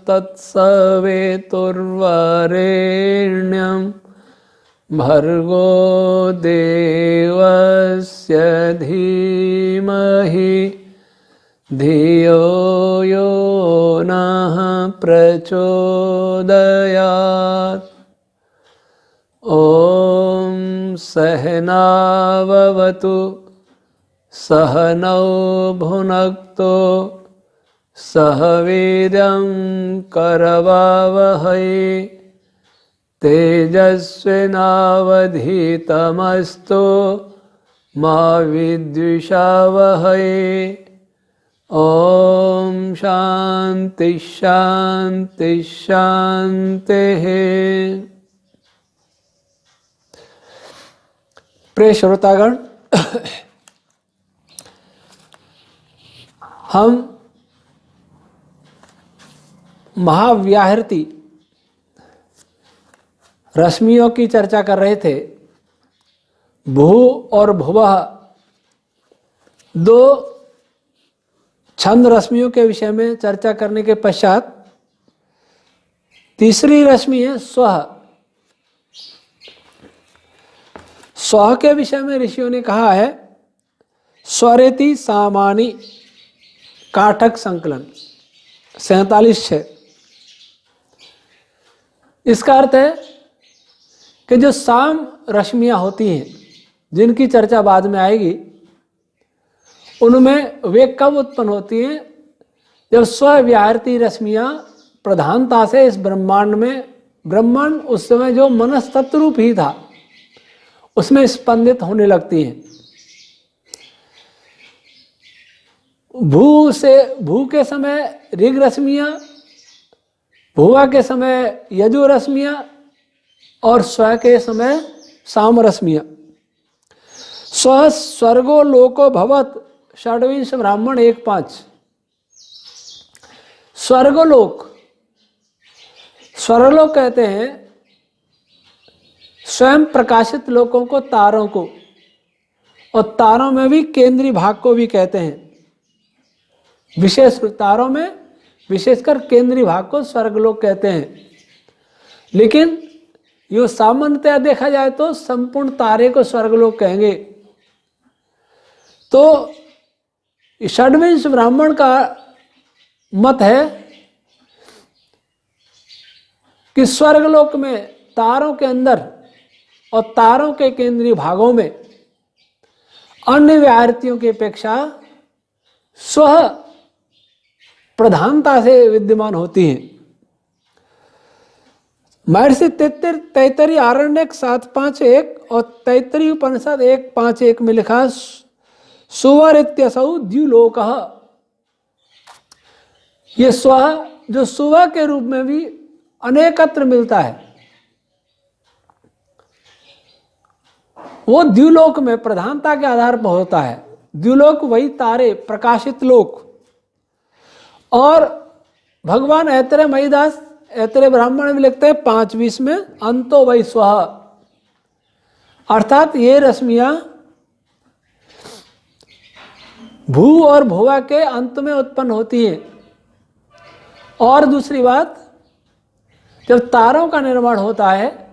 तत्सवितुर्वरेण्यं भर्गो देवस्य धीमहि धियो यो नः प्रचोदयात्। ॐ सहनाववतु सहनौ भुनक्तु सह वीर्यं करवावहै तेजस्विनावधीतमस्तु मा विद्विषावहै। ॐ शान्ति शान्ति शान्तिः। प्रिय श्रोतागण, हम महाव्याहृति रश्मियों की चर्चा कर रहे थे। भू और भुवः दो छंद रश्मियों के विषय में चर्चा करने के पश्चात तीसरी रश्मि है स्वः। स्वः के विषय में ऋषियों ने कहा है स्वरेति सामानी काठक संकलन 47:6। इसका अर्थ है कि जो साम रश्मियां होती हैं जिनकी चर्चा बाद में आएगी, उनमें वे कब उत्पन्न होती हैं? जब स्वव्याहृति रश्मियां प्रधानता से इस ब्रह्मांड में, ब्रह्मांड उस समय जो मनस्तत्व रूप ही था उसमें स्पंदित होने लगती हैं। भू के समय ऋग रश्मियां, भुवा के समय यजु रश्मियां और स्व के समय साम रश्मियां। स्व स्वर्गो लोको भवत षड्विंश ब्राह्मण 1:5। स्वर्गलोक, स्वर्गलोक कहते हैं स्वयं प्रकाशित लोकों को, तारों को, और तारों में भी केंद्रीय भाग को भी कहते हैं। विशेष तारों में विशेषकर केंद्रीय भाग को स्वर्गलोक कहते हैं। लेकिन यो सामान्यतया देखा जाए तो संपूर्ण तारे को स्वर्गलोक कहेंगे। तो षड्विंश ब्राह्मण का मत है कि स्वर्गलोक में तारों के अंदर और तारों के केंद्रीय भागों में अन्य व्याहृतियों की अपेक्षा स्व प्रधानता से विद्यमान होती हैं। महर्षि तैत्तरीय आरण्यक 7:5:1 और तैत्तरीय उपनिषद 1:5:1 में लिखा सुवरित्यसौ द्युलोकः। ये स्व जो सुवह के रूप में भी अनेकत्र मिलता है, वो द्युलोक में प्रधानता के आधार पर होता है। द्युलोक वही तारे, प्रकाशित लोक। और भगवान ऐतरेय महीदास ऐतरेय ब्राह्मण में लिखते हैं 5:20 में अंतो वही स्वः, अर्थात ये रश्मियां भू और भुवा के अंत में उत्पन्न होती हैं। और दूसरी बात, जब तारों का निर्माण होता है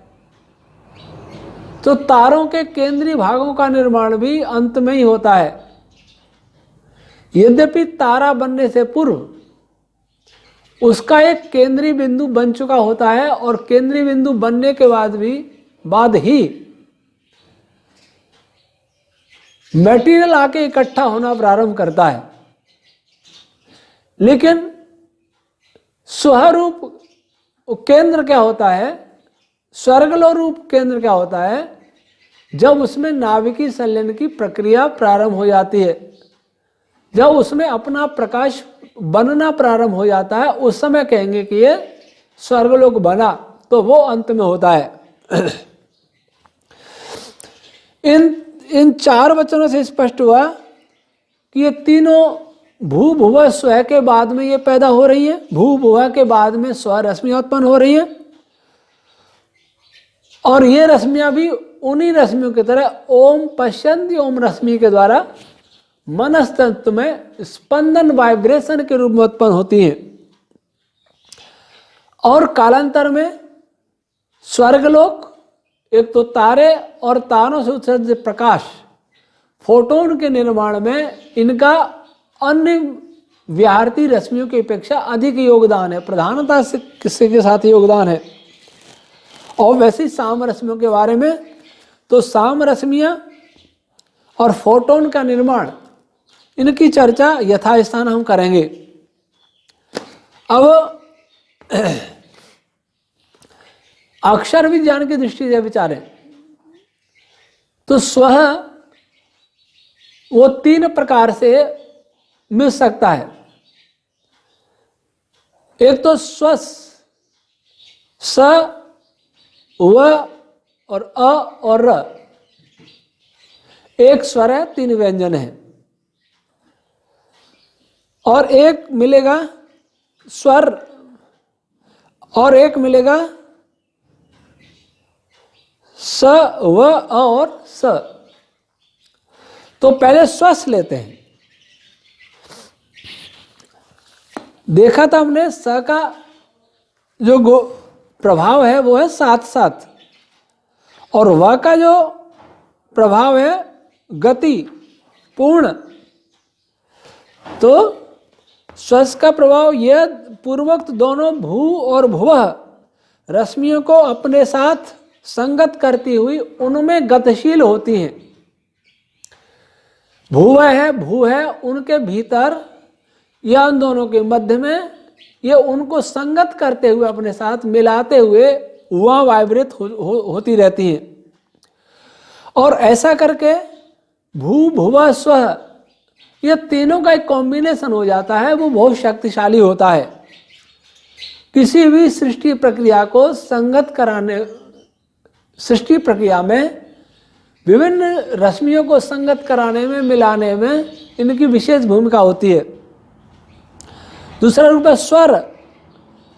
तो तारों के केंद्रीय भागों का निर्माण भी अंत में ही होता है। यद्यपि तारा बनने से पूर्व उसका एक केंद्रीय बिंदु बन चुका होता है और केंद्रीय बिंदु बनने के बाद ही मटेरियल आके इकट्ठा होना प्रारंभ करता है। लेकिन स्वरूप केंद्र क्या होता है, स्वर्गलो रूप केंद्र क्या होता है? जब उसमें नाभिकीय संलयन की प्रक्रिया प्रारंभ हो जाती है, जब उसमें अपना प्रकाश बनना प्रारंभ हो जाता है, उस समय कहेंगे कि ये स्वर्गलोक बना। तो वो अंत में होता है। इन 4 वचनों से स्पष्ट हुआ कि ये तीनों भू भुव स्व के बाद में ये पैदा हो रही है। भू भुव के बाद में स्व रश्मियां उत्पन्न हो रही है और ये रश्मियां भी उन्हीं रश्मियों की तरह ओम पश्यन्ति ओम रश्मि के द्वारा मनस्तत्व में स्पंदन वाइब्रेशन के रूप में उत्पन्न होती हैं। और कालांतर में स्वर्गलोक, एक तो तारे और तारों से उत्सर्जित प्रकाश, फोटोन के निर्माण में इनका अन्य व्याहृति रश्मियों की अपेक्षा अधिक योगदान है, प्रधानता से किससे के साथ योगदान है। और वैसे ही साम रश्मियों के बारे में, तो साम रश्मियाँ और फोटोन का निर्माण, इनकी चर्चा यथास्थान हम करेंगे। अब अक्षर विज्ञान की दृष्टि से विचारें तो स्वह वो 3 प्रकार से मिल सकता है। एक तो स्वस, स, व और अ और र, एक स्वर है, 3 व्यंजन है। और एक मिलेगा स्वर, और एक मिलेगा स, व, अ और स। तो पहले स्वस लेते हैं। देखा था हमने स का जो प्रभाव है वो है 7-7, और व का जो प्रभाव है गति पूर्ण। तो स्वस का प्रभाव यह पूर्वोक्त दोनों भू और भुवः रश्मियों को अपने साथ संगत करती हुई उनमें गतिशील होती हैं। भुव है, भू है, उनके भीतर या उन दोनों के मध्य में ये उनको संगत करते हुए अपने साथ मिलाते हुए वहाँ वाइब्रेट होती रहती हैं। और ऐसा करके भू भुव स्व, ये तीनों का एक कॉम्बिनेशन हो जाता है, वो बहुत शक्तिशाली होता है। किसी भी सृष्टि प्रक्रिया को संगत कराने, सृष्टि प्रक्रिया में विभिन्न रश्मियों को संगत कराने में, मिलाने में इनकी विशेष भूमिका होती है। दूसरा रूप है स्वर,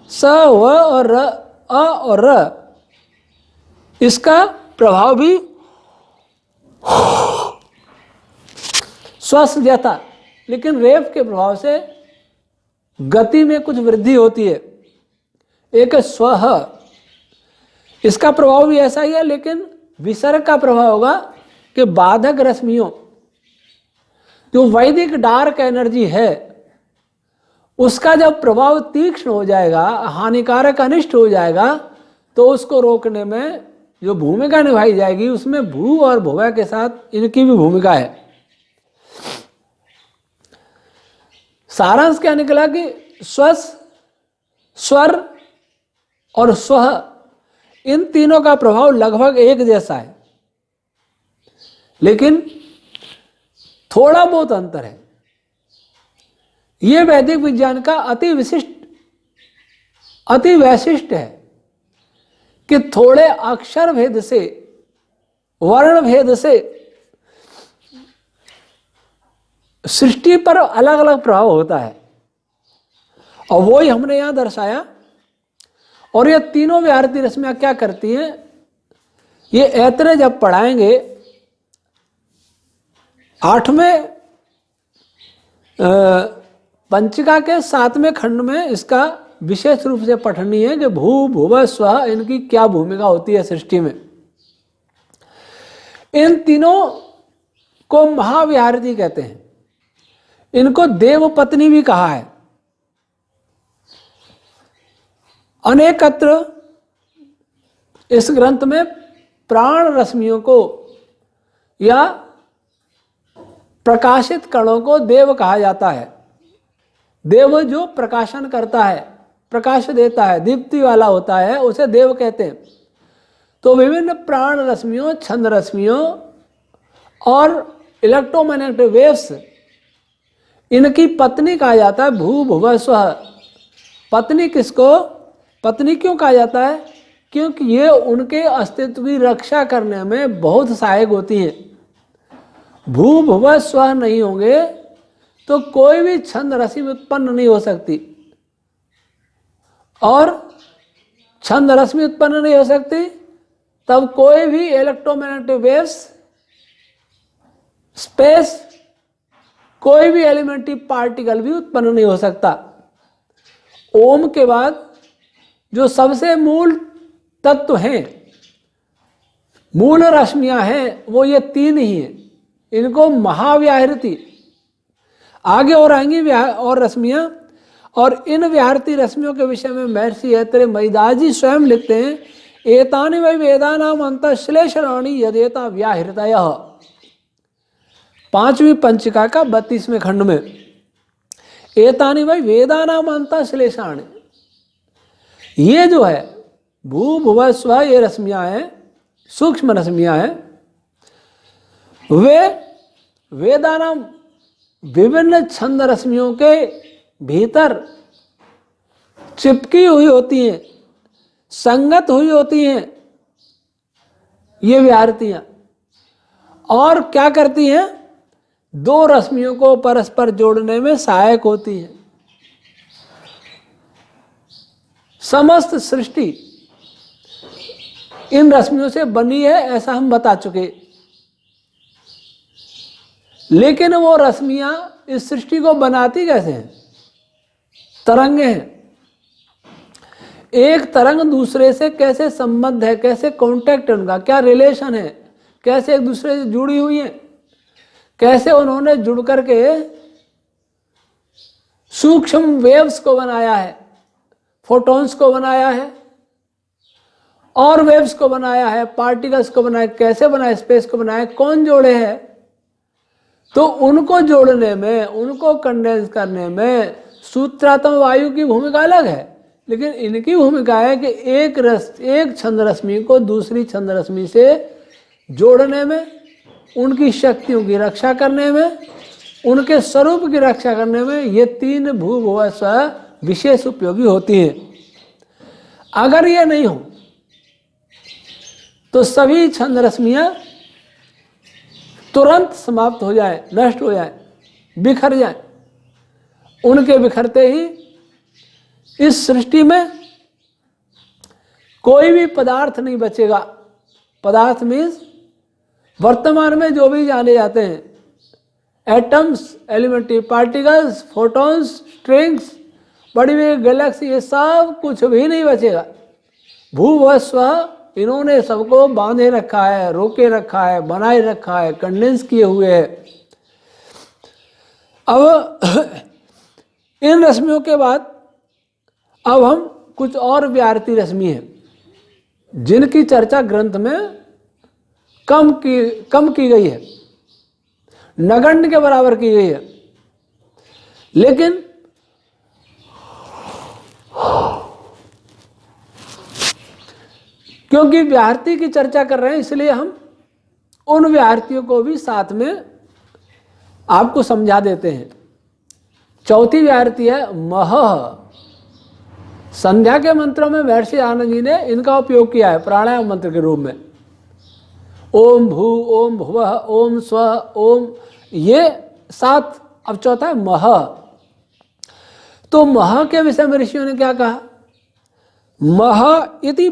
स, व और र, अ और र। इसका प्रभाव भी श्वास जैसा, लेकिन रेफ के प्रभाव से गति में कुछ वृद्धि होती है। एक स्वह, इसका प्रभाव भी ऐसा ही है, लेकिन विसर्ग का प्रभाव होगा कि बाधक रश्मियों, जो वैदिक डार्क एनर्जी है, उसका जब प्रभाव तीक्ष्ण हो जाएगा, हानिकारक अनिष्ट हो जाएगा, तो उसको रोकने में जो भूमिका निभाई जाएगी उसमें भू और भुव के साथ इनकी भी भूमिका है। सारांश क्या निकला कि स्वस, स्वर और स्वह, इन तीनों का प्रभाव लगभग एक जैसा है, लेकिन थोड़ा बहुत अंतर है। यह वैदिक विज्ञान का अति वैशिष्ट है कि थोड़े अक्षर भेद से, वर्ण भेद से सृष्टि पर अलग अलग प्रभाव होता है, और वो ही हमने यहां दर्शाया। और ये तीनों व्याहृति रश्मियां क्या करती हैं, ये ऐतरे जब पढ़ाएंगे 8वें पंचिका के 7वें खंड में इसका विशेष रूप से पठनी है कि भू भुव स्व, इनकी क्या भूमिका होती है सृष्टि में। इन तीनों को महाव्याहृति कहते हैं। इनको देवपत्नी भी कहा है। अनेकत्र इस ग्रंथ में प्राण रश्मियों को या प्रकाशित कणों को देव कहा जाता है। देव जो प्रकाशन करता है, प्रकाश देता है, दीप्ति वाला होता है, उसे देव कहते हैं। तो विभिन्न प्राण रश्मियों, छंद रश्मियों और इलेक्ट्रोमैग्नेटिक वेव्स, इनकी पत्नी कहा जाता है भू भुव स्व। पत्नी किसको, पत्नी क्यों कहा जाता है? क्योंकि ये उनके अस्तित्व की रक्षा करने में बहुत सहायक होती हैं। भू भुव स्व नहीं होंगे तो कोई भी छंद रश्मि उत्पन्न नहीं हो सकती, और छंद रश्मि उत्पन्न नहीं हो सकती तब कोई भी इलेक्ट्रोमैग्नेटिक वेव्स, स्पेस, कोई भी एलिमेंट्री पार्टिकल भी उत्पन्न नहीं हो सकता। ओम के बाद जो सबसे मूल तत्व हैं, मूल रश्मियां हैं, वो ये 3 ही हैं। इनको महाव्याहृति, आगे और आएंगी और रश्मियां, और इन व्याहृति रश्मियों के विषय में महर्षि ऐतरेय मयिदास जी स्वयं लिखते हैं, एतानि वै वेदानाम अंतःश्लेषणानि यदेता व्याहृतयः। 5वीं पंचिका का 32वें खंड में, एतानि वै वेदानाम अंतःश्लेषणानि, ये जो है भू भुव स्व, ये रश्मियां हैं, सूक्ष्म रश्मियां हैं, वे वेदानाम विभिन्न छंद रश्मियों के भीतर चिपकी हुई होती हैं, संगत हुई होती हैं ये व्याहृतियां, और क्या करती हैं, 2 रश्मियों को परस्पर जोड़ने में सहायक होती हैं। समस्त सृष्टि इन रश्मियों से बनी है, ऐसा हम बता चुके। लेकिन वो रश्मियां इस सृष्टि को बनाती कैसे हैं? तरंगे हैं। एक तरंग दूसरे से कैसे संबद्ध है, कैसे कांटेक्ट है उनका, क्या रिलेशन है, कैसे एक दूसरे से जुड़ी हुई है, कैसे उन्होंने जुड़ करके सूक्ष्म वेव्स को बनाया है, फोटॉन्स को बनाया है, और वेव्स को बनाया है, पार्टिकल्स को बनाया, कैसे बनाया, स्पेस को बनाया, कौन जोड़े हैं। तो उनको जोड़ने में, उनको कंडेंस करने में सूत्रात्मक वायु की भूमिका अलग है, लेकिन इनकी भूमिका है कि एक छंद रश्मि को दूसरी छंद रश्मि से जोड़ने में, उनकी शक्तियों की रक्षा करने में, उनके स्वरूप की रक्षा करने में ये 3 भू भुव स्व विशेष उपयोगी होती हैं। अगर ये नहीं हो तो सभी छंद रश्मियां तुरंत समाप्त हो जाए, नष्ट हो जाए, बिखर जाए। उनके बिखरते ही इस सृष्टि में कोई भी पदार्थ नहीं बचेगा। पदार्थ मीन्स वर्तमान में जो भी जाने जाते हैं, atoms, elementary particles, photons, strings, बड़ी बड़ी गैलेक्सी, ये सब कुछ भी नहीं बचेगा। भू भुव स्व इन्होंने सबको बांधे रखा है, रोके रखा है, बनाए रखा है, कंडेंस किए हुए है। अब इन रश्मियों के बाद अब हम कुछ और व्याहृति रश्मि हैं जिनकी चर्चा ग्रंथ में कम की गई है, नगण्य के बराबर की गई है। लेकिन क्योंकि व्याहृति की चर्चा कर रहे हैं, इसलिए हम उन व्याहृतियों को भी साथ में आपको समझा देते हैं। चौथी व्याहृति है मह। संध्या के मंत्रों में महर्षि आनंद जी ने इनका उपयोग किया है प्राणायाम मंत्र के रूप में। ओम भू, ओम भुवः, ओम स्व, ओम, ये 7। अब चौथा है मह। तो मह के विषय में ऋषियों ने क्या कहा? मह इति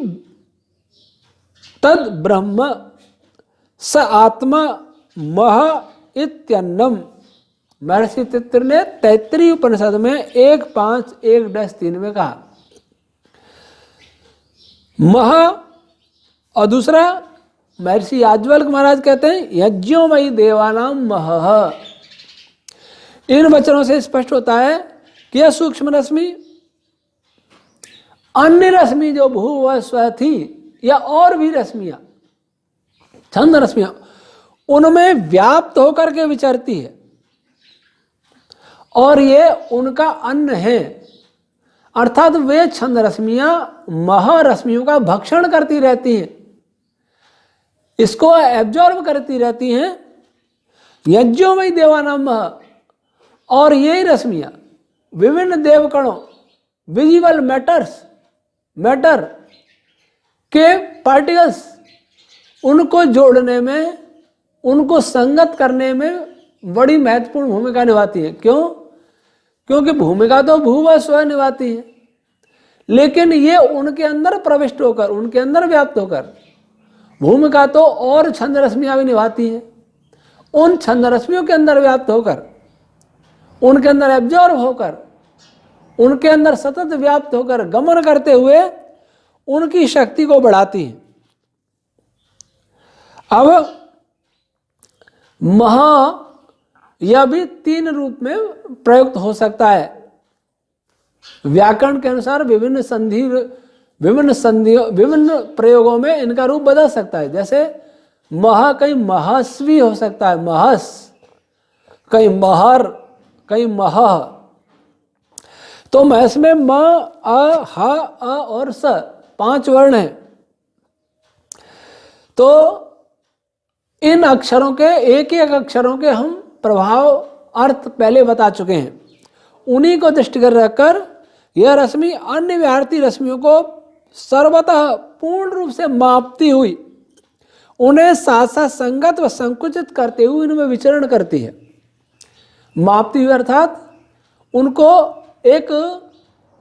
तद ब्रह्म स आत्मा मह इत्यन्नम। महर्षि तैत्तिरीय ने तैत्तिरीय उपनिषद में 1.5.1-3 में कहा मह। और दूसरा महर्षि याज्ञवल्क्य महाराज कहते हैं यज्ञोमयी देवानाम महः। इन वचनों से स्पष्ट होता है कि यह सूक्ष्म रश्मि अन्य रश्मि जो भू व स्व थी या और भी रश्मियां, छंद रश्मियां, उनमें व्याप्त होकर के विचरती है और ये उनका अन्न है। अर्थात वे छंद रश्मियां महारश्मियों का भक्षण करती रहती हैं, इसको एब्जॉर्ब करती रहती हैं। यज्ञोमयी देवानाम मह। और यही रश्मियां विभिन्न देवकणों, विजिबल मैटर के पार्टिकल्स, उनको जोड़ने में, उनको संगत करने में बड़ी महत्वपूर्ण भूमिका निभाती है। क्यों? क्योंकि भूमिका तो भू व स्व निभाती है, लेकिन ये उनके अंदर प्रविष्ट होकर, उनके अंदर व्याप्त होकर भूमिका तो और छंद रश्मियां भी निभाती हैं। उन छंद रश्मियों के अंदर व्याप्त होकर, उनके अंदर एब्जॉर्ब होकर, उनके अंदर सतत व्याप्त होकर गमन करते हुए उनकी शक्ति को बढ़ाती हैं। अब महा यह भी 3 रूप में प्रयुक्त हो सकता है। व्याकरण के अनुसार विभिन्न प्रयोगों में इनका रूप बदल सकता है। जैसे महा कहीं महस्वी हो सकता है, महस, कहीं महर, कहीं मह। तो महस में म, अ, ह, अ और स 5 वर्ण हैं। तो इन अक्षरों के एक अक्षरों के हम प्रभाव अर्थ पहले बता चुके हैं। उन्हीं को दृष्टिगत रखकर यह रश्मि अन्य व्याहृति रश्मियों को सर्वतः पूर्ण रूप से मापती हुई उन्हें साथ साथ संगत व संकुचित करते हुए इनमें विचरण करती है। मापती हुई अर्थात उनको एक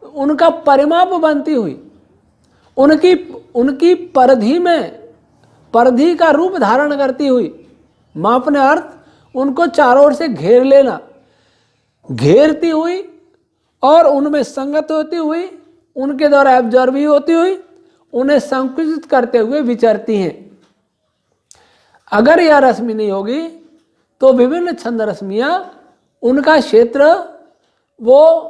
उनका परिमाप बनती हुई, उनकी परिधि का रूप धारण करती हुई। मापने अर्थ उनको चारों ओर से घेर लेना, घेरती हुई और उनमें संगत होती हुई, उनके द्वारा एब्जॉर्ब होती हुई, उन्हें संकुचित करते हुए विचरती हैं। अगर यह रश्मि नहीं होगी तो विभिन्न छंद रश्मियाँ उनका क्षेत्र वो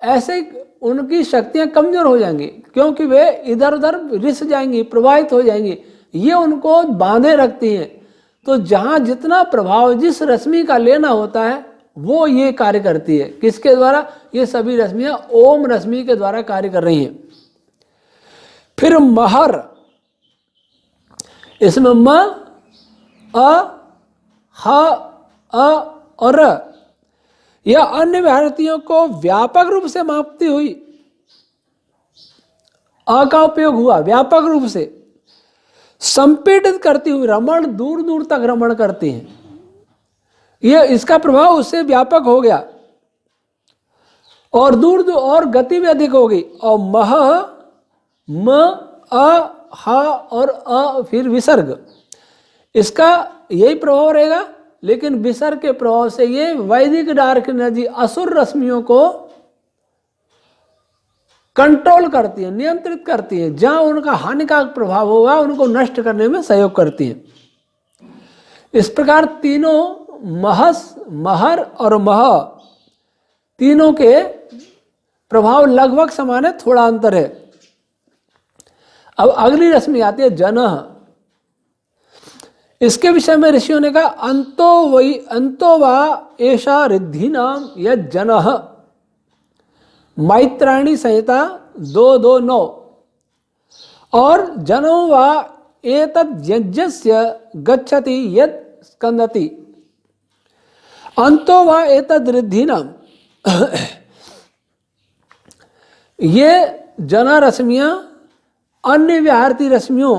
ऐसे उनकी शक्तियाँ कमजोर हो जाएंगी, क्योंकि वे इधर उधर रिस जाएंगी, प्रभावित हो जाएंगी। ये उनको बांधे रखती हैं। तो जहाँ जितना प्रभाव जिस रश्मि का लेना होता है वो ये कार्य करती है। किसके द्वारा? ये सभी रश्मियाँ ओम रश्मि के द्वारा कार्य कर रही हैं। फिर महर, इसमें म, अ, ह, अ और र, यह अन्य व्याहृतियों को व्यापक रूप से मापती हुई, अ का उपयोग हुआ, व्यापक रूप से संपीड़ित करती हुई रमण दूर दूर तक रमण करती हैं। यह इसका प्रभाव उससे व्यापक हो गया और दूर दूर और गति भी अधिक होगी। और मह, म, अ, ह और अ फिर विसर्ग, इसका यही प्रभाव रहेगा। लेकिन विसर्ग के प्रभाव से ये वैदिक डार्क एनर्जी असुर रश्मियों को कंट्रोल करती है, नियंत्रित करती है। जहां उनका हानिकारक प्रभाव होगा उनको नष्ट करने में सहयोग करती है। इस प्रकार तीनों महस, महर और मह, तीनों के प्रभाव लगभग समान है, थोड़ा अंतर है। अब अगली रश्मि आती है जनः। इसके विषय में ऋषियों ने कहा अंतो वा एषा रिद्धि नाम यह जनः, मैत्रायणी संहिता 2:2:9। और जनो वा एतद् यज्ञस्य गच्छति यत् स्कंदति, अंतो वा एतद् रिद्धि नाम। ये जना रश्मियां अन्य व्याहृति रश्मियों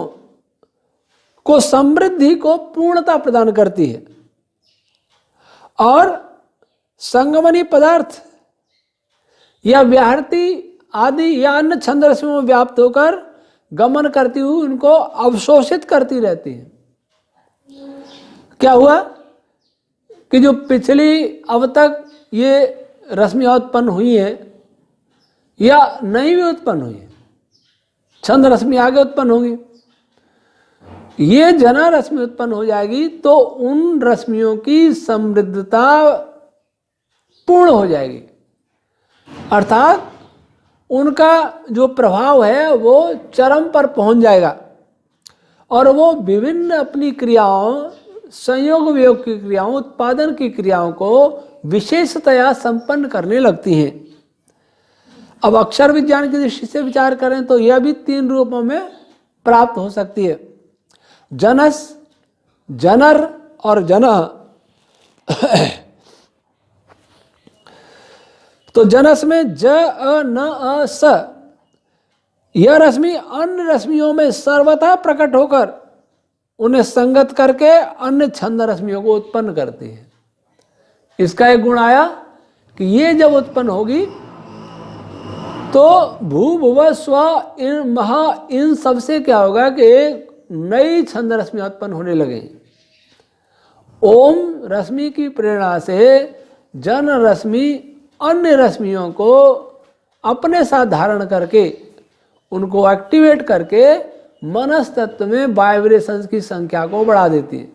को समृद्धि को पूर्णता प्रदान करती है और संगमनी पदार्थ या व्याहृति आदि या अन्य छंद रश्मियों में व्याप्त होकर गमन करती हुई उनको अवशोषित करती रहती है। क्या हुआ कि जो पिछली अब तक ये रश्मियाँ उत्पन्न हुई है या नई भी उत्पन्न हुई है, छंद रश्मि आगे उत्पन्न होगी, ये जना रश्मि उत्पन्न हो जाएगी तो उन रश्मियों की समृद्धता पूर्ण हो जाएगी। अर्थात उनका जो प्रभाव है वो चरम पर पहुंच जाएगा और वो विभिन्न अपनी क्रियाओं, संयोग वियोग की क्रियाओं, उत्पादन की क्रियाओं को विशेषतया संपन्न करने लगती हैं। अब अक्षर विज्ञान की दृष्टि से विचार करें तो यह भी 3 रूपों में प्राप्त हो सकती है, जनस, जनर और जनः। तो जनस में ज, अ, न, अ, स, यह रश्मि अन्य रश्मियों में सर्वथा प्रकट होकर उन्हें संगत करके अन्य छंद रश्मियों को उत्पन्न करती है। इसका एक गुण आया कि ये जब उत्पन्न होगी तो भू भुव स्व इन महा, इन सबसे क्या होगा कि एक नई छंद रश्मि उत्पन्न होने लगे। ओम रश्मि की प्रेरणा से जन रश्मि अन्य रश्मियों को अपने साथ धारण करके उनको एक्टिवेट करके मनस तत्व में वाइब्रेशंस की संख्या को बढ़ा देती है।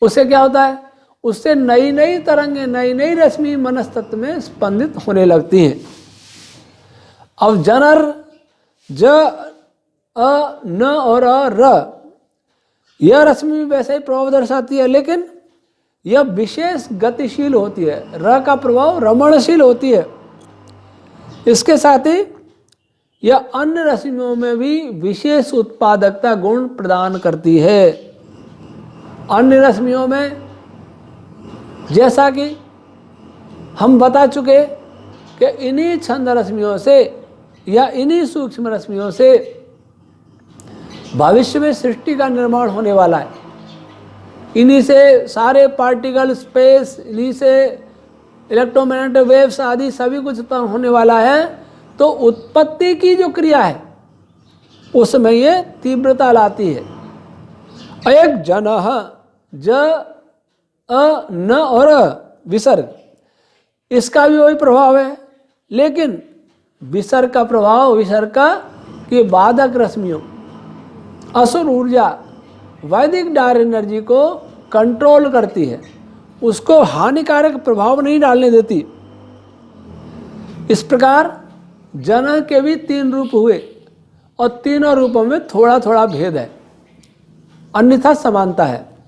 उससे क्या होता है, उससे नई नई तरंगें, नई नई रश्मि मनस तत्व में स्पंदित होने लगती हैं। अब जनर, ज, अ, न और अ, र, यह रश्मि वैसे ही प्रभाव दर्शाती है, लेकिन यह विशेष गतिशील होती है। र का प्रभाव रमणशील होती है। इसके साथ ही यह अन्य रश्मियों में भी विशेष उत्पादकता गुण प्रदान करती है। अन्य रश्मियों में जैसा कि हम बता चुके कि इन्हीं छंद रश्मियों से या इन्हीं सूक्ष्म रश्मियों से भविष्य में सृष्टि का निर्माण होने वाला है। इन्हीं से सारे पार्टिकल, स्पेस, इन्हीं से इलेक्ट्रोमैग्नेटिक वेव्स आदि सभी कुछ उत्पन्न होने वाला है। तो उत्पत्ति की जो क्रिया है उसमें ये तीव्रता लाती है। एक जनः, ज, अ, न और विसर्ग, इसका भी वही प्रभाव है, लेकिन विसर्ग का प्रभाव, विसर्ग का कि बाधक रश्मियों, असुर ऊर्जा, वैदिक डार्क एनर्जी को कंट्रोल करती है, उसको हानिकारक प्रभाव नहीं डालने देती। इस प्रकार जन के भी 3 रूप हुए और तीनों रूपों में थोड़ा थोड़ा भेद है, अन्यथा समानता है।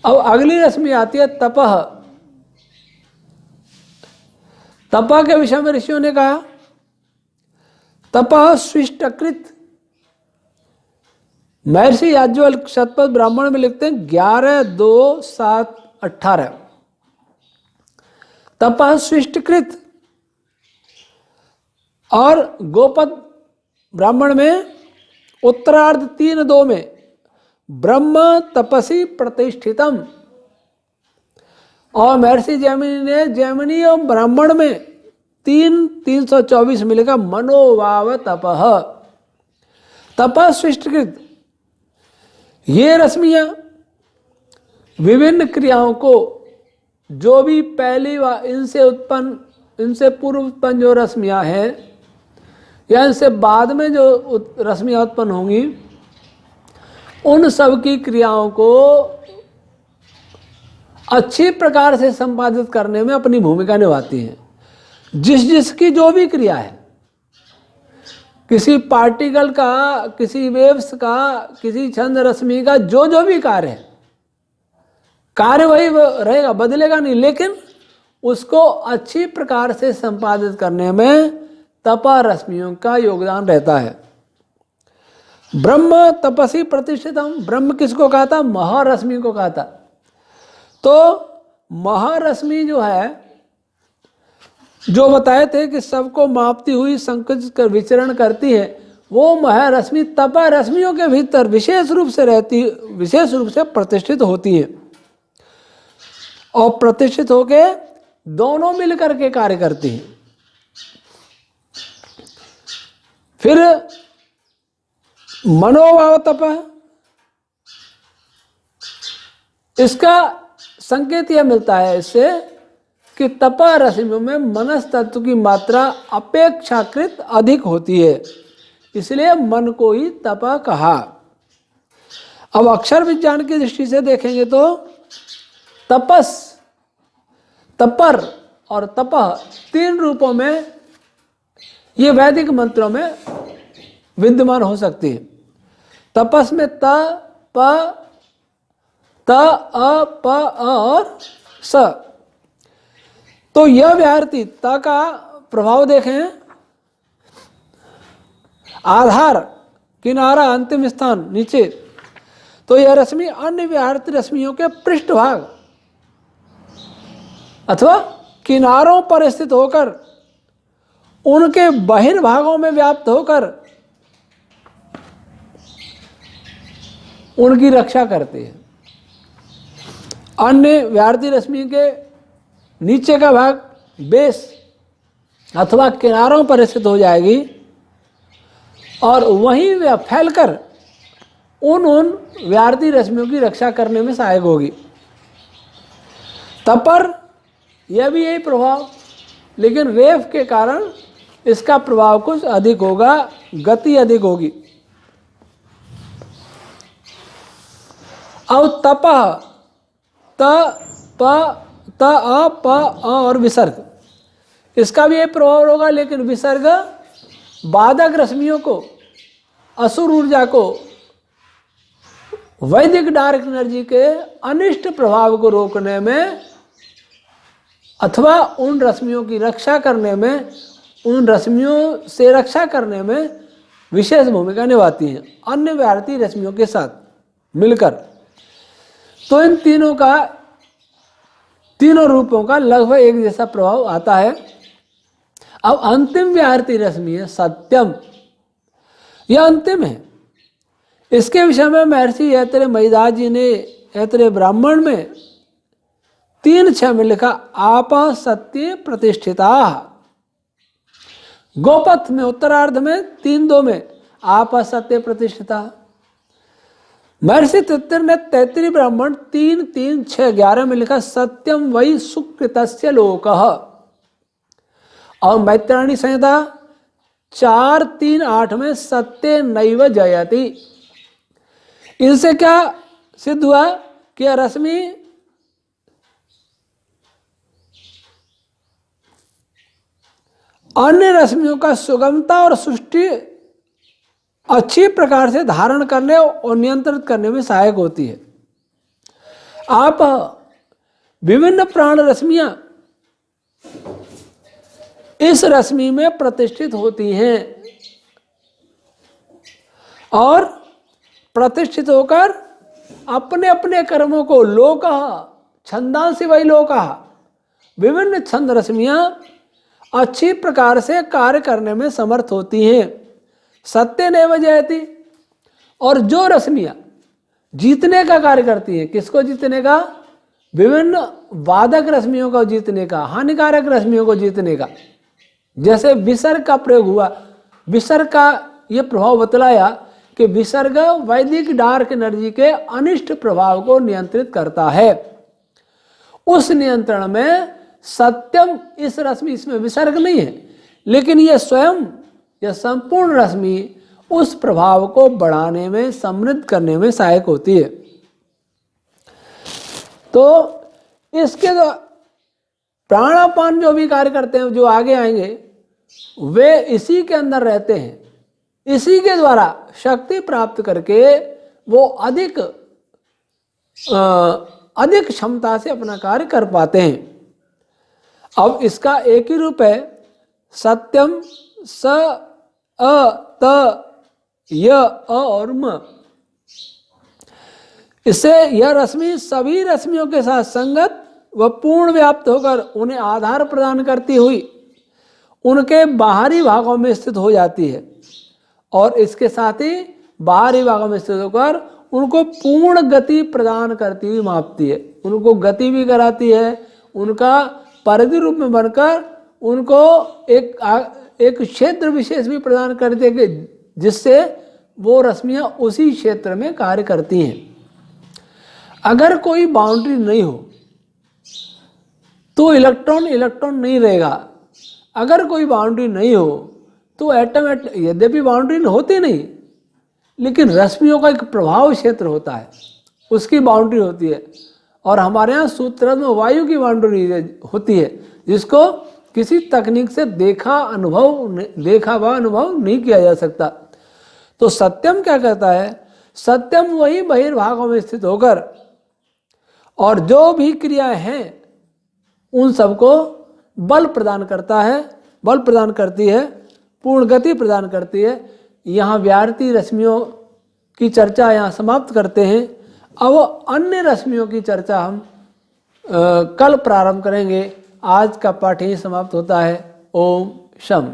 अब अगली रश्मि आती है तपह। तपह के विषय में ऋषियों ने कहा तपह स्विष्टकृत। महर्षि याज्ञवल्क्य शतपथ ब्राह्मण में लिखते हैं 11-2-7-18। तपह स्विष्टकृत। और गोपद ब्राह्मण में उत्तरार्ध 3-2 में ब्रह्म तपसी प्रतिष्ठितम। और महर्षि जैमिनी ने जैमिनी और ब्राह्मण में 3-324 में लिखा मनोवाव तपह। तपह स्विष्टकृत। ये रश्मियां विभिन्न क्रियाओं को, जो भी पहली इनसे पूर्व उत्पन्न जो रश्मियां हैं या इनसे बाद में जो रश्मियां उत्पन्न होंगी, उन सब की क्रियाओं को अच्छी प्रकार से संपादित करने में अपनी भूमिका निभाती हैं। जिसकी जो भी क्रिया है, किसी पार्टिकल का, किसी वेव्स का, किसी छंद रश्मि का जो भी कार्य है, कार्य वही रहेगा, बदलेगा नहीं, लेकिन उसको अच्छी प्रकार से संपादित करने में तपा रश्मियों का योगदान रहता है। ब्रह्म तपसी प्रतिष्ठितम। ब्रह्म किसको कहा था? महारश्मि को कहा था। तो महारश्मि जो है, जो बताए थे कि सबको मापती हुई संकुचित कर विचरण करती है, वो महारश्मि तपा रश्मियों के भीतर विशेष रूप से प्रतिष्ठित होती है और प्रतिष्ठित होके दोनों मिलकर के कार्य करती हैं। फिर मनोभाव तप, इसका संकेत यह मिलता है इससे कि तपा रश्मियों में मनस तत्व की मात्रा अपेक्षाकृत अधिक होती है, इसलिए मन को ही तपा कहा। अब अक्षर विज्ञान की दृष्टि से देखेंगे तो तपस, तपर और तपह 3 रूपों में ये वैदिक मंत्रों में विद्यमान हो सकती है। तपस में त, प, त, अ, प, अ और स। तो यह व्याहृति त का प्रभाव देखें, आधार, किनारा, अंतिम स्थान, नीचे, तो यह रश्मि अन्य व्याहृति रश्मियों के पृष्ठभाग अथवा किनारों पर स्थित होकर उनके बहिर्भागों में व्याप्त होकर उनकी रक्षा करते हैं। अन्य व्याहृति रश्मि के नीचे का भाग बेस अथवा किनारों पर स्थित हो जाएगी और वहीं वह फैलकर उन व्याहृति रश्मियों की रक्षा करने में सहायक होगी। तपर यह भी यही प्रभाव, लेकिन रेफ के कारण इसका प्रभाव कुछ अधिक होगा, गति अधिक होगी। अब तपः, त प त अ प अ और विसर्ग, इसका भी एक प्रभाव होगा, लेकिन विसर्ग बाधक रश्मियों को, असुर ऊर्जा को, वैदिक डार्क एनर्जी के अनिष्ट प्रभाव को रोकने में अथवा उन रश्मियों की रक्षा करने में, उन रश्मियों से रक्षा करने में विशेष भूमिका निभाती हैं अन्य भारतीय रश्मियों के साथ मिलकर। तो इन तीनों रूपों का लगभग एक जैसा प्रभाव आता है। अब अंतिम भारतीय रश्मि है सत्यम, यह अंतिम है। इसके विषय में महर्षि ऐतरेय महिदास जी ने ऐतरेय ब्राह्मण में 3:6 में लिखा, आपः सत्ये प्रतिष्ठिता। गोपथ में उत्तरार्ध में 3:2 में आपः सत्ये प्रतिष्ठिता। महर्षि तैत्तिरीय ने तैत्तिरीय ब्राह्मण 3:3-6-11 में लिखा, सत्यम वै सुकृतस्य लोकः। और मैत्रायणी संहिता 4:3-8 में सत्ये नैव जयति। इनसे क्या सिद्ध हुआ कि रश्मि अन्य रश्मियों का सुगमता और सृष्टि अच्छी प्रकार से धारण करने और नियंत्रित करने में सहायक होती है। आप विभिन्न प्राण रश्मियां इस रश्मि में प्रतिष्ठित होती हैं और प्रतिष्ठित होकर अपने अपने कर्मों को लोकः छंदांसि वै लोकः, विभिन्न छंद रश्मियां अच्छी प्रकार से कार्य करने में समर्थ होती हैं। सत्य नैव जयति, और जो रश्मियां जीतने का कार्य करती हैं, किसको जीतने का? विभिन्न बाधक रश्मियों को जीतने का, हानिकारक रश्मियों को जीतने का। जैसे विसर्ग का प्रयोग हुआ, विसर्ग का ये प्रभाव बतलाया कि विसर्ग वैदिक डार्क एनर्जी के अनिष्ट प्रभाव को नियंत्रित करता है। उस नियंत्रण में सत्यम इस रश्मि, इसमें विसर्ग नहीं है, लेकिन यह स्वयं, यह संपूर्ण रश्मि उस प्रभाव को बढ़ाने में, समृद्ध करने में सहायक होती है। तो इसके प्राणापान जो भी कार्य करते हैं, जो आगे आएंगे, वे इसी के अंदर रहते हैं। इसी के द्वारा शक्ति प्राप्त करके वो अधिक क्षमता से अपना कार्य कर पाते हैं। अब इसका एक ही रूप है सत्यम, स अ त य अ और म। इससे यह रश्मि सभी रश्मियों के साथ संगत व पूर्ण व्याप्त होकर उन्हें आधार प्रदान करती हुई उनके बाहरी भागों में स्थित हो जाती है, और इसके साथ ही बाहरी भागों में स्थित होकर उनको पूर्ण गति प्रदान करती हुई मापती है। उनको गति भी कराती है, उनका परिधि रूप में बनकर उनको एक क्षेत्र विशेष भी प्रदान करती है, जिससे वो रश्मियां उसी क्षेत्र में कार्य करती हैं। अगर कोई बाउंड्री नहीं हो तो इलेक्ट्रॉन नहीं रहेगा। अगर कोई बाउंड्री नहीं हो तो एटम, यद्यपि बाउंड्री होती नहीं, लेकिन रश्मियों का एक प्रभाव क्षेत्र होता है, उसकी बाउंड्री होती है। और हमारे यहाँ सूत्र में वायु की बाउंड्री होती है, जिसको किसी तकनीक से देखा हुआ अनुभव नहीं किया जा सकता। तो सत्यम क्या कहता है? सत्यम वही बहिर्भागों में स्थित होकर और जो भी क्रियाएं हैं उन सबको बल प्रदान करता है, बल प्रदान करती है, पूर्ण गति प्रदान करती है। यहाँ भारतीय रश्मियों की चर्चा यहाँ समाप्त करते हैं। अब अन्य रश्मियों की चर्चा हम कल प्रारंभ करेंगे। आज का पाठ यही समाप्त होता है। ओम शम।